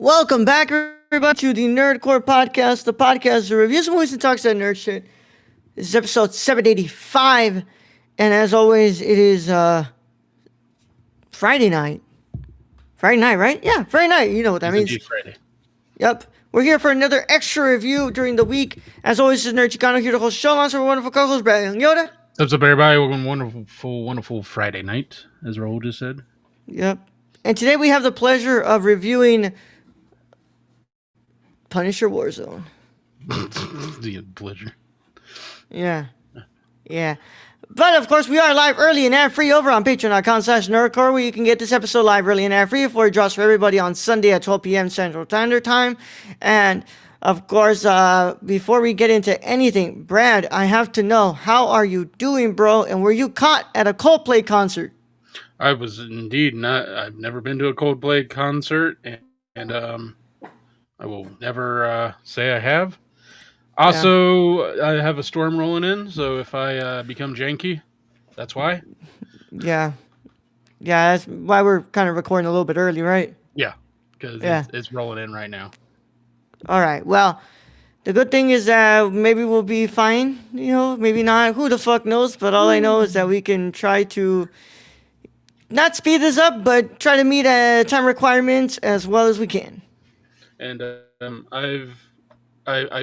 Welcome back, everybody, to the Nerdcore Podcast, the podcast that reviews movies and talks that nerd shit. This is episode 785, and as always, it is Friday night. Friday night, right? Yeah, Friday night. You know what that means. Friday. Yep. We're here for another extra review during the week. As always, this is Nerd Chicano here to host show on our wonderful co-host, Brad Yoda. What's up, everybody? Wonderful Friday night, as Raul just said. Yep. And today we have the pleasure of reviewing Punisher Warzone. The pleasure. Yeah. But of course, we are live early and ad-free over on patreon.com/nerdcore, where you can get this episode live early and ad-free before it drops for everybody on Sunday at 12 p.m. Central Standard Time. And of course, before we get into anything, Brad, I have to know, how are you doing, bro? And were you caught at a Coldplay concert? I was indeed not. I've never been to a Coldplay concert, and I will never say I have. Also, I have a storm rolling in, so if I become janky, that's why. Yeah, that's why we're kind of recording a little bit early, right? Yeah, because it's rolling in right now. All right, well, the good thing is that maybe we'll be fine, maybe not. Who the fuck knows? But all I know is that we can try to not speed this up, but try to meet time requirements as well as we can. And I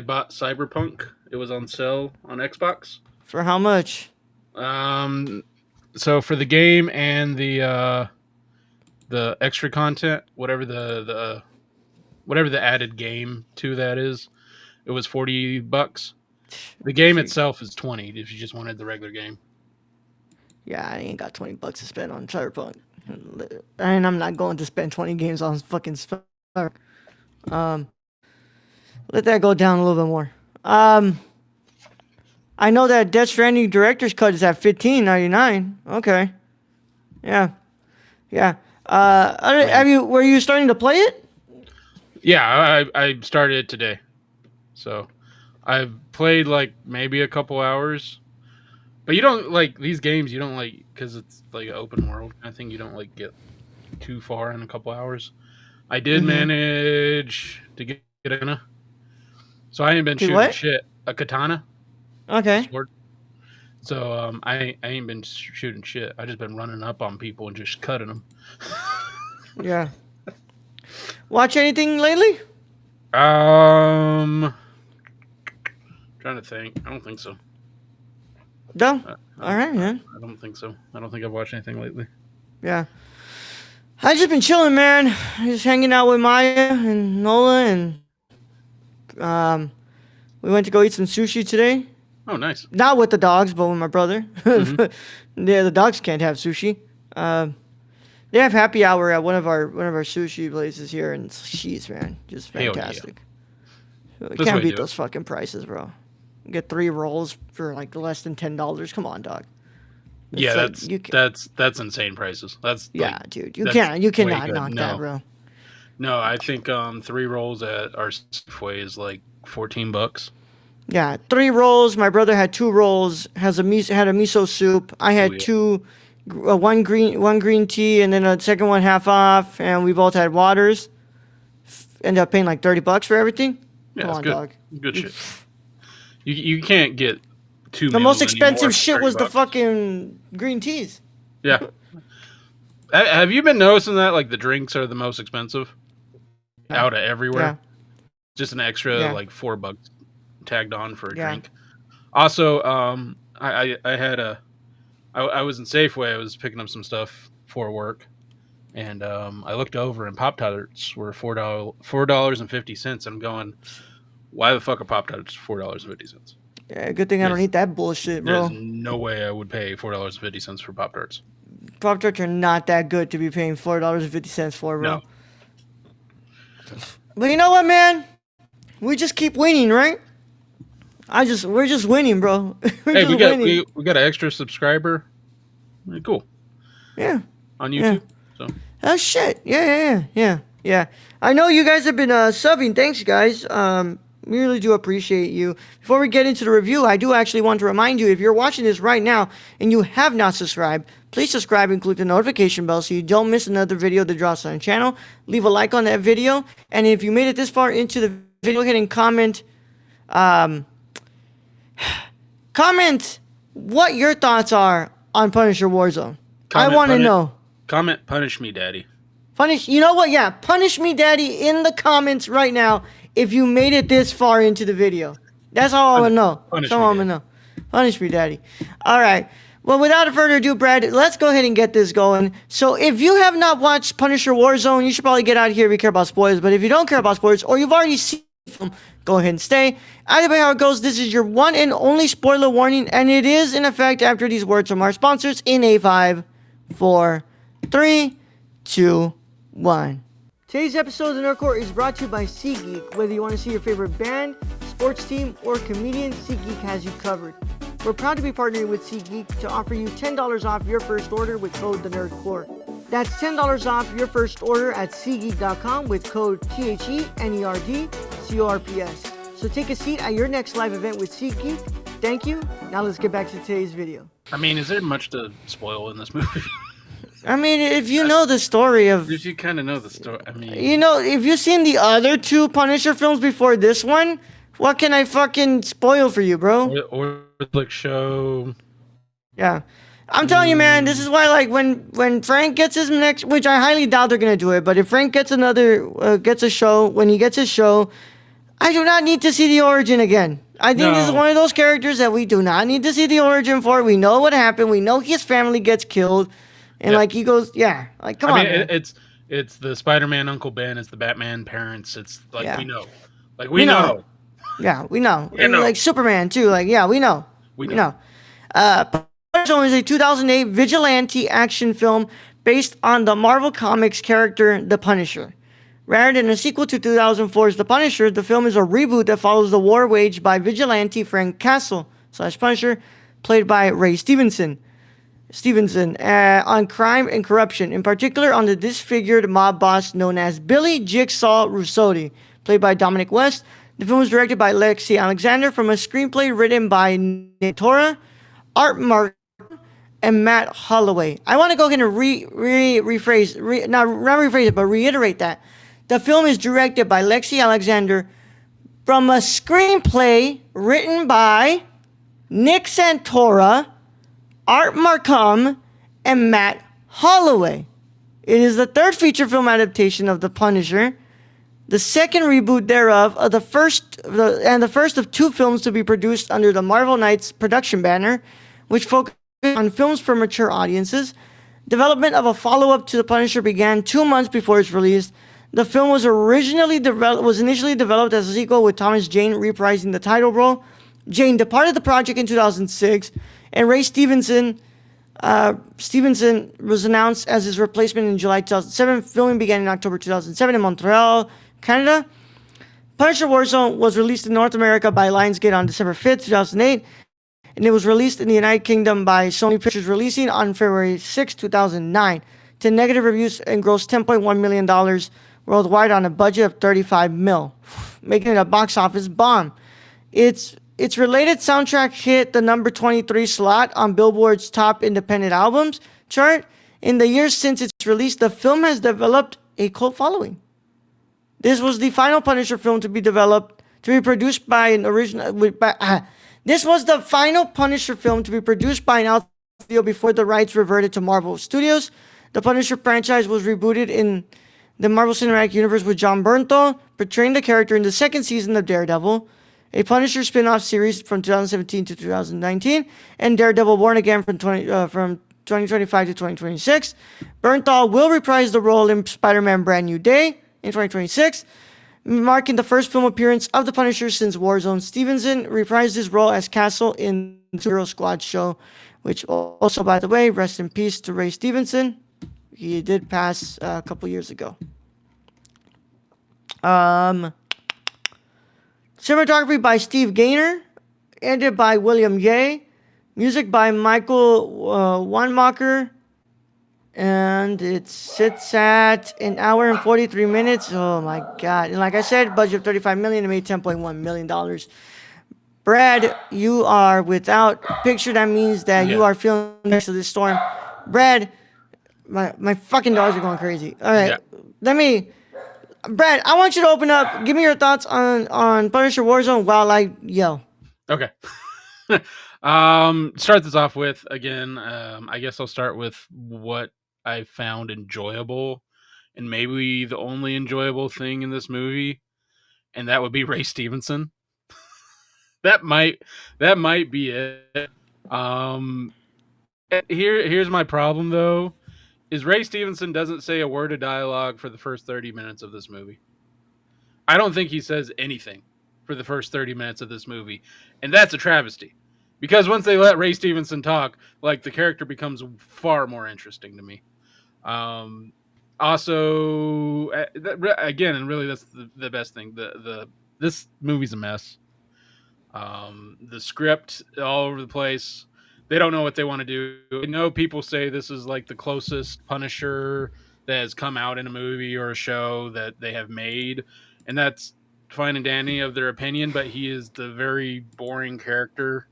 bought Cyberpunk. It was on sale on Xbox. For how much? So for the game and the extra content, whatever the added game to that is, it was $40. The game itself is $20 if you just wanted the regular game. Yeah, I ain't got $20 to spend on Cyberpunk, and I'm not going to spend 20 games on fucking Cyberpunk. Let that go down a little bit more. I know that Death Stranding Director's Cut is at $15.99. Okay. Yeah. Were you starting to play it? Yeah, I started it today. So I've played like maybe a couple hours. But you don't like these games, you don't like, because it's like an open world kind of thing, you don't like get too far in a couple hours. I did manage to get a katana. So I ain't been shooting shit. A katana. Okay. Sword. So I ain't been shooting shit. I just been running up on people and just cutting them. Yeah. Watch anything lately? Trying to think. I don't think so. No? All right, man. I don't think so. I don't think I've watched anything lately. Yeah. I just been chilling, man. Just hanging out with Maya and Nola, and we went to go eat some sushi today. Oh, nice. Not with the dogs, but with my brother. Yeah, the dogs can't have sushi. They have happy hour at one of our sushi places here, and jeez, man, just fantastic. Yeah. You can't beat those fucking prices, bro. You get 3 rolls for like less than $10. Come on, dog. That's insane prices. Dude. You cannot knock that, bro. No, I think 3 rolls at our Safeway is like $14. Yeah, 3 rolls. My brother had 2 rolls. Had a miso soup. I had 2, one green tea, and then a second one half off. And we both had waters. Ended up paying like $30 for everything. Yeah, come on, good. dog. Good shit. You can't get 2 The most expensive shit was the $30. fucking green teas. Yeah. Have you been noticing that like the drinks are the most expensive out of everywhere? Yeah. Just an extra like $4 tagged on for a drink. Also, I was in Safeway. I was picking up some stuff for work, and I looked over and Pop-Tarts were $4.50. I'm going, why the fuck are Pop-Tarts $4.50? Yeah, good thing I don't eat that bullshit, bro. There's no way I would pay $4.50 for Pop-Tarts. Pop-Tarts are not that good to be paying $4.50 for, bro. No. But you know what, man? We just keep winning, right? We're just winning, bro. Hey, we got an extra subscriber. Cool. Yeah. On YouTube. So. Oh shit. Yeah. I know you guys have been subbing. Thanks, guys. We really do appreciate you. Before we get into the review, I do actually want to remind you, if you're watching this right now and you have not subscribed, Please subscribe and click the notification bell so you don't miss another video that drops on the channel. Leave a like on that video. And if you made it this far into the video, go ahead and comment. Comment what your thoughts are on Punisher Warzone. I want to know. Comment, punish me, daddy. You know what? Yeah, punish me, daddy, in the comments right now if you made it this far into the video. That's all I want to know. That's all I want to know. Punish me, daddy. All right. Well, without further ado, Brad, let's go ahead and get this going. So if you have not watched Punisher Warzone, you should probably get out of here if you care about spoilers. But if you don't care about spoilers, or you've already seen the film, go ahead and stay. Either way how it goes, this is your one and only spoiler warning, and it is in effect after these words from our sponsors in a 5, 4, 3, 2, 1. Today's episode of the Nerdcore is brought to you by SeatGeek. Whether you want to see your favorite band, sports team, or comedian, SeatGeek has you covered. We're proud to be partnering with SeatGeek to offer you $10 off your first order with code TheNerdCore. That's $10 off your first order at SeatGeek.com with code THENERDCORPS. So take a seat at your next live event with SeatGeek. Thank you. Now let's get back to today's video. I mean, is there much to spoil in this movie? I mean, if you know the story of... If you kind of know the story, I mean... You know, if you've seen the other two Punisher films before this one, what can I fucking spoil for you, bro? Or like show... Yeah. I'm telling you, man, this is why, like, when Frank gets his next... Which I highly doubt they're going to do it, but if Frank gets gets a show, when he gets his show, I do not need to see the origin again. I think this is one of those characters that we do not need to see the origin for. We know what happened. We know his family gets killed. And like he goes, yeah, like come on. Man. It's the Spider-Man Uncle Ben, it's the Batman parents. It's like we know, like we know. Yeah, we know. We know. Like Superman too. Like we know. We know. Punisher is a 2008 vigilante action film based on the Marvel Comics character The Punisher. Rather than a sequel to 2004's The Punisher, the film is a reboot that follows the war waged by vigilante Frank Castle / Punisher, played by Ray Stevenson, on crime and corruption, in particular on the disfigured mob boss known as Billy Jigsaw Russotti, played by Dominic West. The film was directed by Lexi Alexander from a screenplay written by Nick Tora, Art Mark, and Matt Holloway. I want to go ahead and reiterate that. The film is directed by Lexi Alexander from a screenplay written by Nick Santora, Art Markham, and Matt Holloway. It is the third feature film adaptation of The Punisher, the second reboot thereof, the first of two films to be produced under the Marvel Knights production banner, which focused on films for mature audiences. Development of a follow-up to The Punisher began 2 months before its release. The film was initially developed as a sequel, with Thomas Jane reprising the title role. Jane departed the project in 2006. And Ray Stevenson was announced as his replacement in July 2007. Filming began in October 2007 in Montreal, Canada. Punisher Warzone was released in North America by Lionsgate on December 5th, 2008. And it was released in the United Kingdom by Sony Pictures Releasing on February 6, 2009. To negative reviews and grossed $10.1 million worldwide on a budget of $35 million, making it a box office bomb. Its related soundtrack hit the number 23 slot on Billboard's top independent albums chart. In the years since its release, the film has developed a cult following. This was the final Punisher film to be produced by an out studio before the rights reverted to Marvel Studios. The Punisher franchise was rebooted in the Marvel Cinematic Universe with John Bernthal portraying the character in the second season of Daredevil, a Punisher spin-off series from 2017 to 2019, and Daredevil Born Again from 2025 to 2026. Bernthal will reprise the role in Spider-Man Brand New Day in 2026, marking the first film appearance of the Punisher since Warzone. Stevenson reprised his role as Castle in the Superhero Squad show, which also, by the way, rest in peace to Ray Stevenson. He did pass a couple years ago. Cinematography by Steve Gaynor, edited by William Ye, music by Michael Wanmacher, and it sits at an hour and 43 minutes. Oh my God. And like I said, budget of $35 million, it made $10.1 million. Brad, you are without picture. That means that you are feeling next to this storm. Brad, my fucking dogs are going crazy. All right, Yeah. let me. Brad, I want you to open up. Give me your thoughts on Punisher Warzone while I yell. Okay. Start this off with again. I guess I'll start with what I found enjoyable, and maybe the only enjoyable thing in this movie, and that would be Ray Stevenson. That might that might be it. Um, here's my problem though: is Ray Stevenson doesn't say a word of dialogue for the first 30 minutes of this movie. I don't think he says anything for the first 30 minutes of this movie. And that's a travesty. Because once they let Ray Stevenson talk, like the character becomes far more interesting to me. Um also again, and really that's the best thing. The this movie's a mess. The script all over the place. They don't know what they want to do. I know people say this is like the closest Punisher that has come out in a movie or a show that they have made, and that's fine and dandy of their opinion. But he is the very boring character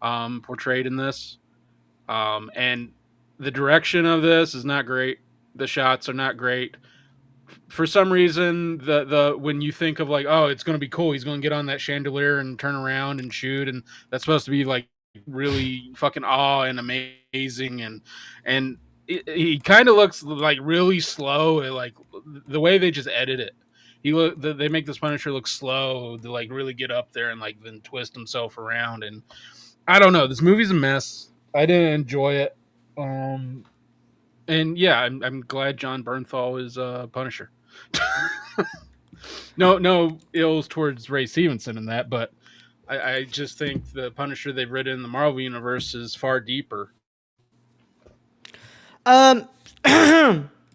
portrayed in this, and the direction of this is not great. The shots are not great. For some reason, the when you think of like, oh, it's going to be cool, he's going to get on that chandelier and turn around and shoot, and that's supposed to be like really fucking awe and amazing, and he kind of looks like really slow, like the way they just edit it. They make this Punisher look slow to like really get up there and like then twist himself around, and I don't know. This movie's a mess. I didn't enjoy it. And yeah, I'm glad John Bernthal is Punisher. No ills towards Ray Stevenson in that, but I just think the Punisher they've written in the Marvel universe is far deeper. Um,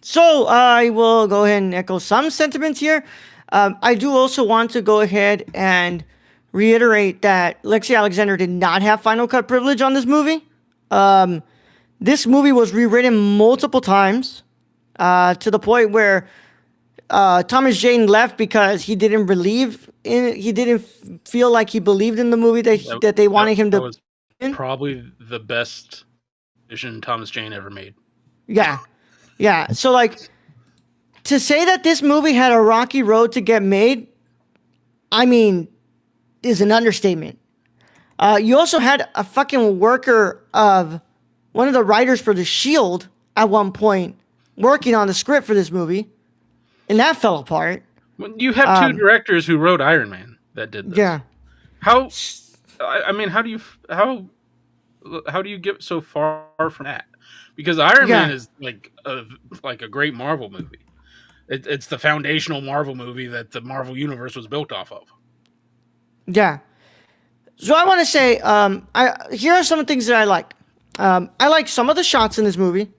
so I will go ahead and echo some sentiments here. I do also want to go ahead and reiterate that Lexi Alexander did not have final cut privilege on this movie. This movie was rewritten multiple times to the point where Thomas Jane left because he didn't believe in. He didn't feel like he believed in the movie that they wanted him That to. was probably the best vision Thomas Jane ever made. Yeah, yeah. So like, to say that this movie had a rocky road to get made, I mean, is an understatement. You also had a fucking worker of one of the writers for The Shield at one point working on the script for this movie, and that fell apart. Well, you have two directors who wrote Iron Man that did this. Yeah. How? I mean, how do you get so far from that? Because Iron Man is like a great Marvel movie. It's the foundational Marvel movie that the Marvel universe was built off of. Yeah. So I want to say, here are some things that I like. I like some of the shots in this movie.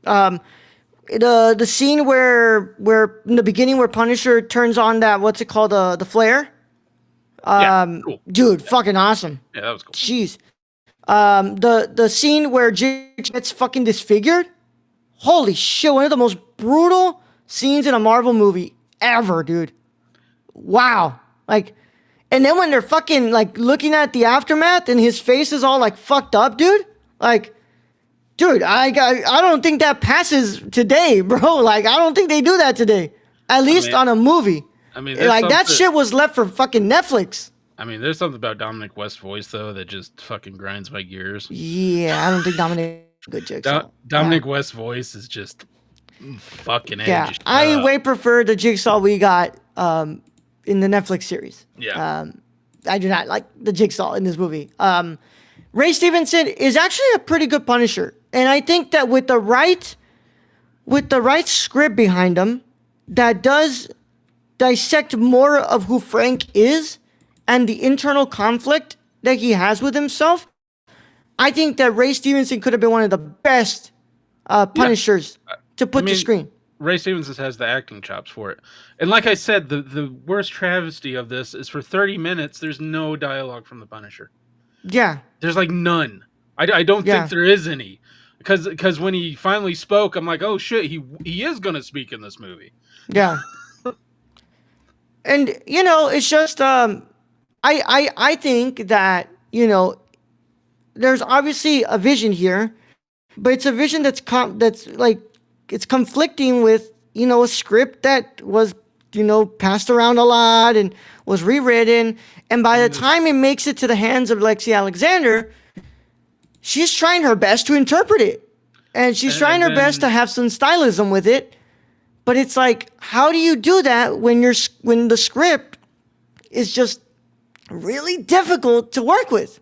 The scene where in the beginning where Punisher turns on that, what's it called, the flare. Cool. Dude, fucking awesome. Yeah, that was cool. Jeez. The scene where Jig gets fucking disfigured. Holy shit! One of the most brutal scenes in a Marvel movie ever, dude. Wow. Like, and then when they're fucking like looking at the aftermath and his face is all like fucked up, dude. Like, dude, I don't think that passes today, bro. Like, I don't think they do that today. At least on a movie. I mean, like that shit was left for fucking Netflix. I mean, there's something about Dominic West's voice though that just fucking grinds my gears. Yeah, I don't think Dominic is a good Jigsaw. Dominic West's voice is just fucking edgy. Yeah, I way prefer the Jigsaw we got in the Netflix series. Yeah. I do not like the Jigsaw in this movie. Ray Stevenson is actually a pretty good Punisher, and I think that with the right script behind him, that does dissect more of who Frank is and the internal conflict that he has with himself, I think that Ray Stevenson could have been one of the best Punishers to put to screen. Ray Stevenson has the acting chops for it. And like I said, the worst travesty of this is for 30 minutes, there's no dialogue from the Punisher. Yeah. There's like none. I don't think there is any. Because when he finally spoke, I'm like, oh shit, he is going to speak in this movie. Yeah. And, you know, it's just, I think that, you know, there's obviously a vision here but it's a vision that's like it's conflicting with a script that was passed around a lot and was rewritten, and by the time it makes it to the hands of Lexi Alexander, she's trying her best to interpret it, and she's trying her best to have some stylism with it, but it's like, how do you do that when the script is just really difficult to work with?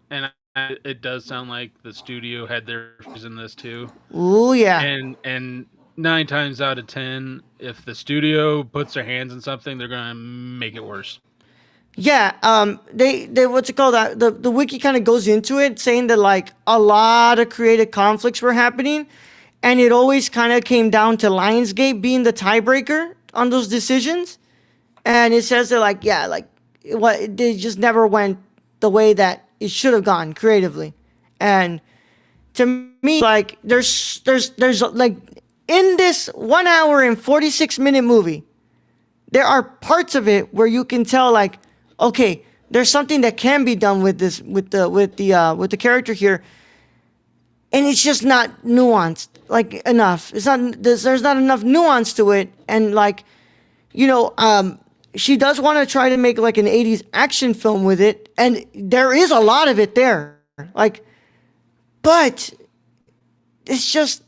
And it does sound like the studio had their fingers in this too. Ooh, yeah. And 9 times out of 10, if the studio puts their hands in something, they're gonna make it worse. Yeah, they what's it called? The wiki kind of goes into it, saying that like a lot of creative conflicts were happening, and it always kind of came down to Lionsgate being the tiebreaker on those decisions. And it says that like, yeah, like they just never went the way that it should have gone creatively. And to me, like there's like in this 1 hour and 46-minute movie, there are parts of it where you can tell like, okay, there's something that can be done with this with the character here, and it's just not nuanced like enough. It's not there's not enough nuance to it, and like, she does want to try to make like an 80s action film with it, and there is a lot of it there, like, but it's just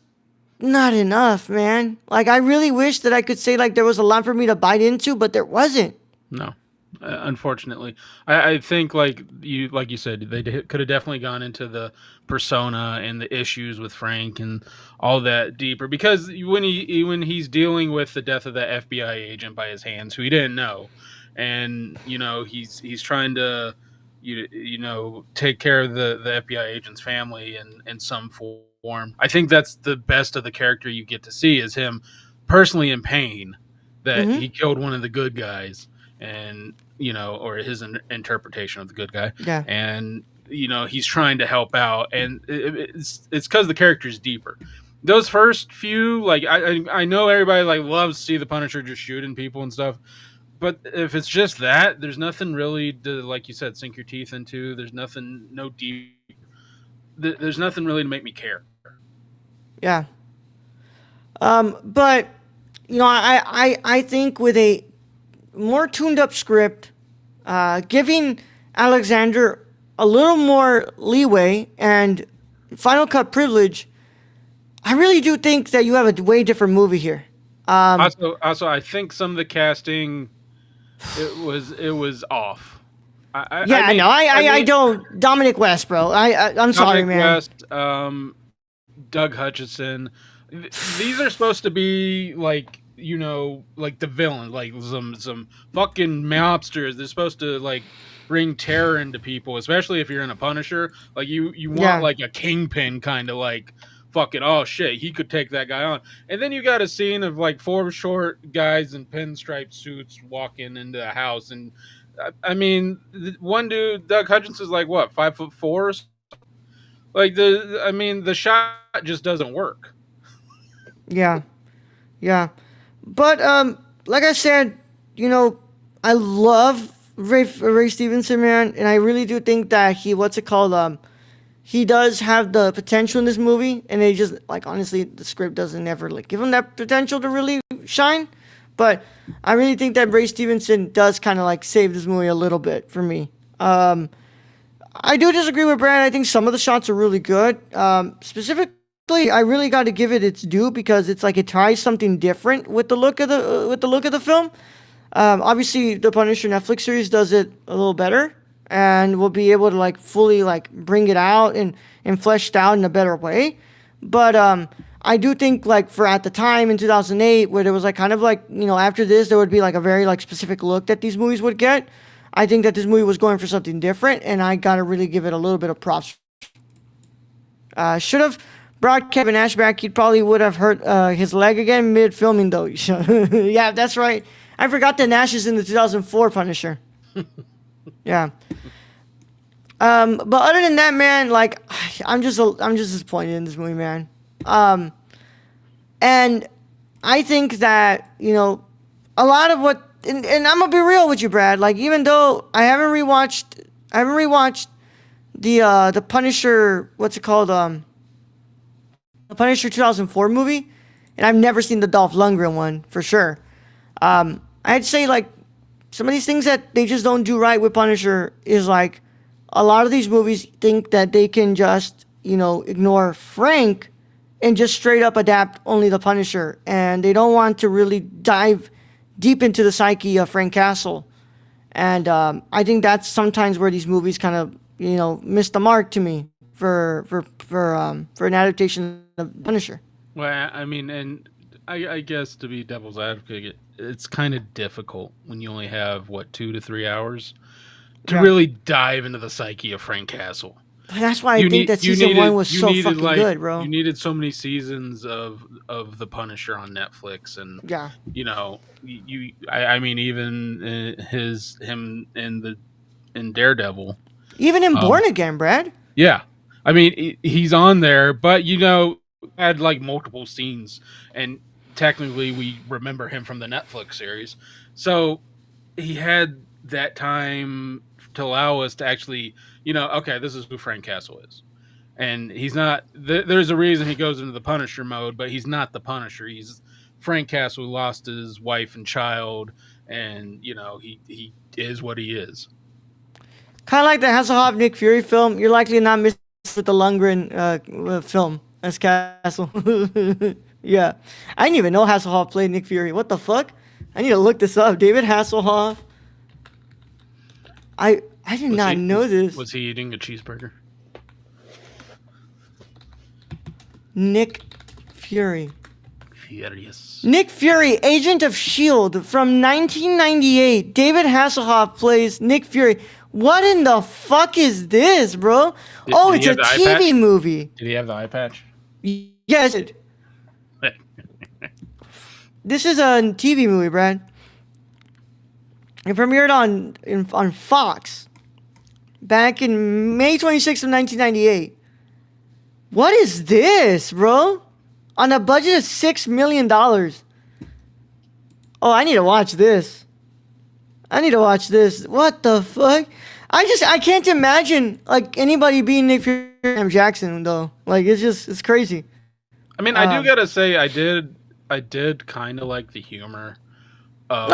not enough, man. Like, I really wish that I could say like there was a lot for me to bite into, but there wasn't. No. Unfortunately, I think like you said, they could have definitely gone into the persona and the issues with Frank and all that deeper, because when he's dealing with the death of that FBI agent by his hands, who he didn't know, and he's trying to take care of the FBI agent's family in some form. I think that's the best of the character you get to see, is him personally in pain that he killed one of the good guys, and or his interpretation of the good guy. Yeah. And he's trying to help out, and it's because the character's deeper. Those first few, like, I know everybody like loves to see the Punisher just shooting people and stuff, but if it's just that, there's nothing really to, like you said, sink your teeth into. There's nothing really to make me care. Yeah. But I think with a more tuned up script, giving Alexander a little more leeway and Final Cut privilege, I really do think that you have a way different movie here. Also, I think some of the casting, it was off. I don't. Dominic West, bro. I'm sorry, man. West, Doug Hutchison. These are supposed to be like like the villain, like some fucking mobsters. They're supposed to like bring terror into people, especially if you're in a Punisher. Like you want like a Kingpin kind of like fucking, oh shit, he could take that guy on. And then you got a scene of like 4 short guys in pinstripe suits walking into a house, and I mean, one dude, Doug Hutchins, is like what, 5'4"? Like the shot just doesn't work. Yeah. But like I said, I love Ray Stevenson, man, and I really do think that he does have the potential in this movie, and they just like, honestly, the script doesn't ever like give him that potential to really shine. But I really think that Ray Stevenson does kind of like save this movie a little bit for me. I do disagree with Brad. I think some of the shots are really good. Specifically, I really got to give it its due because it's like it tries something different with the look of the film. Obviously, the Punisher Netflix series does it a little better, and we'll be able to like fully like bring it out and fleshed out in a better way. But I do think like for at the time in 2008, where there was like kind of like after this there would be like a very like specific look that these movies would get. I think that this movie was going for something different, and I gotta really give it a little bit of props. Should have brought Kevin Nash back. He probably would have hurt his leg again mid-filming, though. Yeah, that's right. I forgot that Nash is in the 2004 Punisher. Yeah. But other than that, man, like I'm just disappointed in this movie, man. And I think that a lot of what, and I'm gonna be real with you, Brad. Like, even though I haven't rewatched the Punisher. What's it called? Punisher 2004 movie, and I've never seen the Dolph Lundgren one for sure. I'd say like some of these things that they just don't do right with Punisher is like a lot of these movies think that they can just ignore Frank and just straight up adapt only the Punisher, and they don't want to really dive deep into the psyche of Frank Castle. And I think that's sometimes where these movies kind of miss the mark to me for an adaptation of Punisher. Well, I mean, and I guess to be devil's advocate, it's kind of difficult when you only have 2 to 3 hours to Yeah. really dive into the psyche of Frank Castle. But that's why I think that season one was so fucking good, bro. You needed so many seasons of the Punisher on Netflix, and Yeah. I mean, even him in Daredevil, Even in Born Again, Brad. yeah. I mean, he's on there, but had like multiple scenes, and technically we remember him from the Netflix series, so he had that time to allow us to actually, okay, this is who Frank Castle is, and he's not. There's a reason he goes into the Punisher mode, but he's not the Punisher. He's Frank Castle who lost his wife and child, and he is what he is. Kind of like the Hasselhoff Nick Fury film. You're likely not missing with the Lundgren film as Castle. Yeah. I didn't even know Hasselhoff played Nick Fury. What the fuck? I need to look this up. David Hasselhoff. I did not know this. Was he eating a cheeseburger? Nick Fury. Furious. Nick Fury, Agent of S.H.I.E.L.D. from 1998. David Hasselhoff plays Nick Fury. What in the fuck is this, bro? It's a TV movie. Did he have the eye patch? Yes. This is a TV movie, Brad. It premiered on Fox back in May 26th of 1998. What is this, bro? On a budget of $6 million. Oh, I need to watch this. What the fuck? I can't imagine like anybody being Nick Fury or Jackson though. Like it's crazy. I mean, I do gotta say, I did kind of like the humor. Of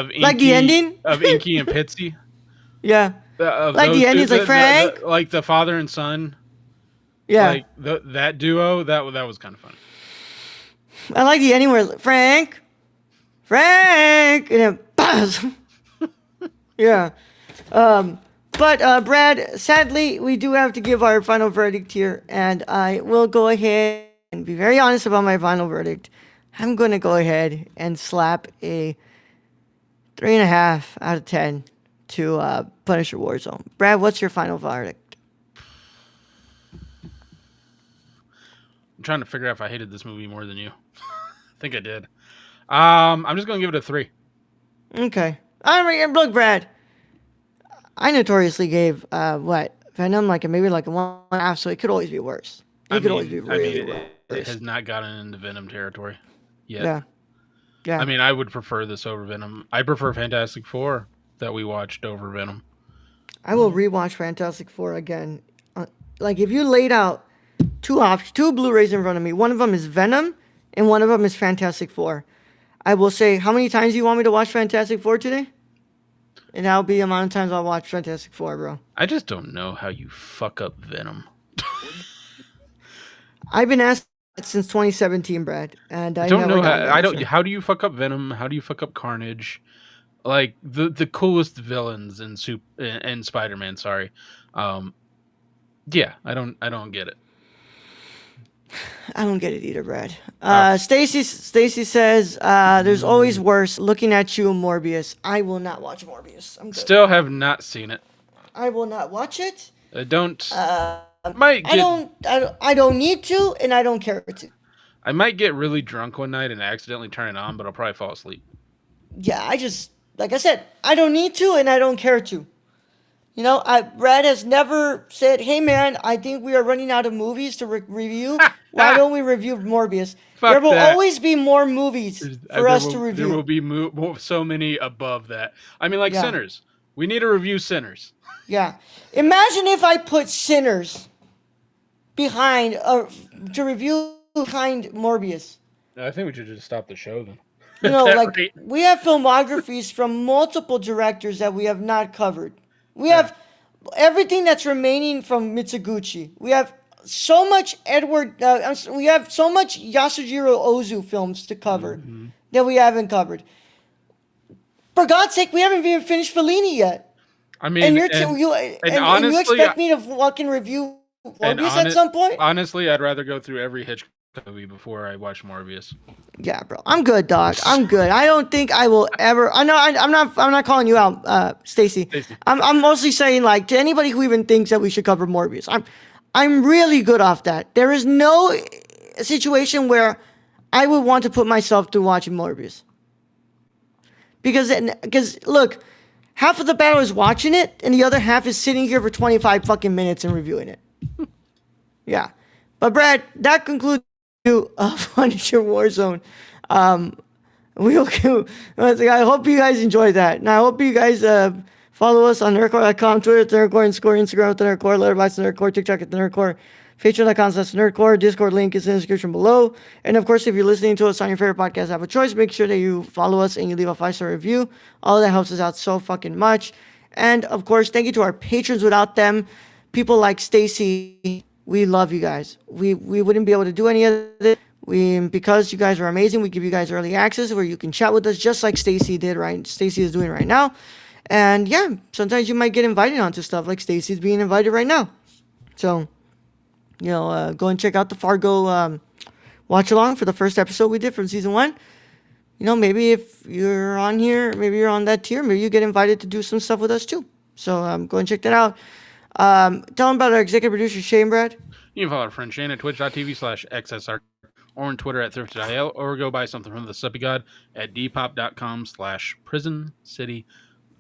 Inky, like the ending of Inky and Pitsy. Yeah, like the ending's like Frank, like the father and son. Yeah, like that duo. That was kind of fun. I like the ending where Frank, and then buzz. Yeah. But Brad, sadly, we do have to give our final verdict here, and I will go ahead and be very honest about my final verdict. I'm going to go ahead and slap a 3.5 out of 10 to Punisher Warzone. Brad, what's your final verdict? I'm trying to figure out if I hated this movie more than you. I think I did. I'm just going to give it a 3. Okay. All right, look, Brad. I notoriously gave Venom maybe like a 1.5, so it could always be worse. It has not gotten into Venom territory yet. Yeah. I mean, I would prefer this over Venom. I prefer Fantastic Four that we watched over Venom. I will rewatch Fantastic Four again. Like if you laid out two Blu-rays in front of me, one of them is Venom and one of them is Fantastic Four. I will say, how many times do you want me to watch Fantastic Four today? And that'll be the amount of times I'll watch Fantastic Four, bro. I just don't know how you fuck up Venom. I've been asked that since 2017, Brad, and I don't know how. How do you fuck up Venom? How do you fuck up Carnage? Like the coolest villains in Spider-Man. Sorry, yeah, I don't get it. I don't get it either, Brad. Stacy says, there's always worse. Looking at you, Morbius. I will not watch Morbius. I'm good. Still have not seen it. I will not watch it. I don't. I don't need to, and I don't care to. I might get really drunk one night and accidentally turn it on, but I'll probably fall asleep. Yeah, like I said, I don't need to, and I don't care to. Brad has never said, hey, man, I think we are running out of movies to review. Why don't we review Morbius? There will always be more movies for us to review. There will be so many above that. I mean, like Sinners. We need to review Sinners. Yeah. Imagine if I put Sinners behind to review behind Morbius. I think we should just stop the show then. You At know, that like rate. we have filmographies from multiple directors that we have not covered. We Yeah. have everything that's remaining from Mitsuguchi. We have so much we have so much Yasujiro Ozu films to cover Mhm. that we haven't covered. For God's sake, we haven't even finished Fellini yet. I mean, And you honestly, expect me to fucking review Morbius at some point? honestly, I'd rather go through every Hitchcock movie before I watch Morbius. Yeah, bro. I'm good, dog. I'm good. I don't think I will ever. I know. I'm not. I'm not calling you out, Stacy. Stacey. I'm mostly saying like to anybody who even thinks that we should cover Morbius. I'm really good off that. There is no situation I would want to put myself through watching Morbius. Because look, half of the battle is watching it, and the other half is sitting here for 25 fucking minutes and reviewing it. Yeah, but Brad, that concludes Punisher Warzone. I hope you guys enjoyed that, and I hope you guys follow us on nerdcore.com, Twitter at nerdcore, and Score, Instagram at nerdcore, Letterboxd at nerdcore, TikTok at nerdcore, Patreon.com/nerdcore, Discord link is in the description below. And of course, if you're listening to us on your favorite podcast app of choice, make sure that you follow us and you leave a 5-star review. All of that helps us out so fucking much. And of course, thank you to our patrons. Without them, people like Stacy, we love you guys. We wouldn't be able to do any of this. Because you guys are amazing, we give you guys early access where you can chat with us just like Stacy did, right? Stacy is doing right now. And yeah, sometimes you might get invited onto stuff like Stacy's being invited right now. So, go and check out the Fargo watch along for the first episode we did from season 1. Maybe if you're on here, maybe you're on that tier, maybe you get invited to do some stuff with us too. So go and check that out. Tell them about our executive producer, Shane, Brad. You can follow our friend Shane at twitch.tv/XSR or on Twitter at thrifted.il, or go buy something from the Suppy God at dpop.com/Prison City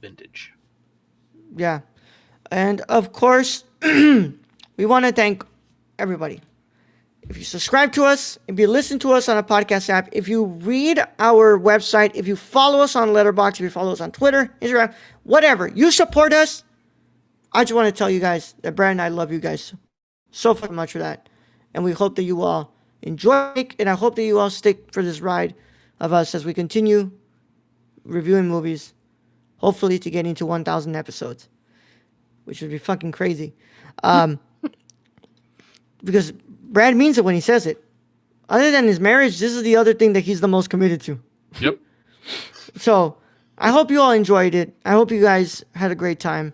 Vintage. Yeah. And of course, we want to thank everybody. If you subscribe to us, if you listen to us on a podcast app, if you read our website, if you follow us on Letterboxd, if you follow us on Twitter, Instagram, whatever, you support us, I just want to tell you guys that Brad and I love you guys so fucking much for that. And we hope that you all enjoy it, and I hope that you all stick for this ride of us as we continue reviewing movies, hopefully to getting to 1,000 episodes, which would be fucking crazy. Because Brad means it when he says it. Other than his marriage, this is the other thing that he's the most committed to. Yep. So, I hope you all enjoyed it. I hope you guys had a great time.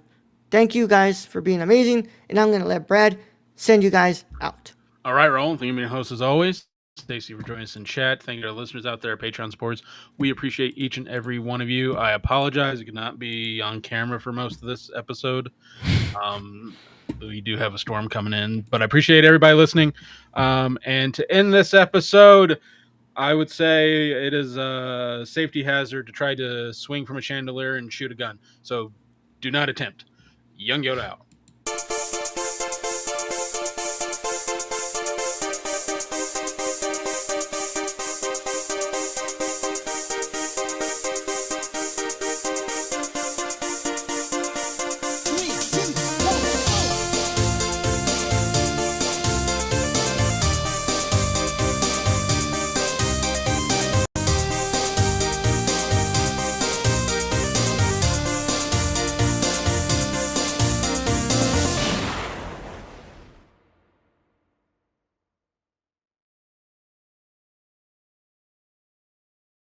Thank you guys for being amazing, and I'm going to let Brad send you guys out. All right, Roland. Thank you, being host as always. Stacy for joining us in chat. Thank you to our listeners out there, Patreon supporters. We appreciate each and every one of you. I apologize. I could not be on camera for most of this episode. We do have a storm coming in, but I appreciate everybody listening. And to end this episode, I would say it is a safety hazard to try to swing from a chandelier and shoot a gun. So do not attempt. Young Yoda out.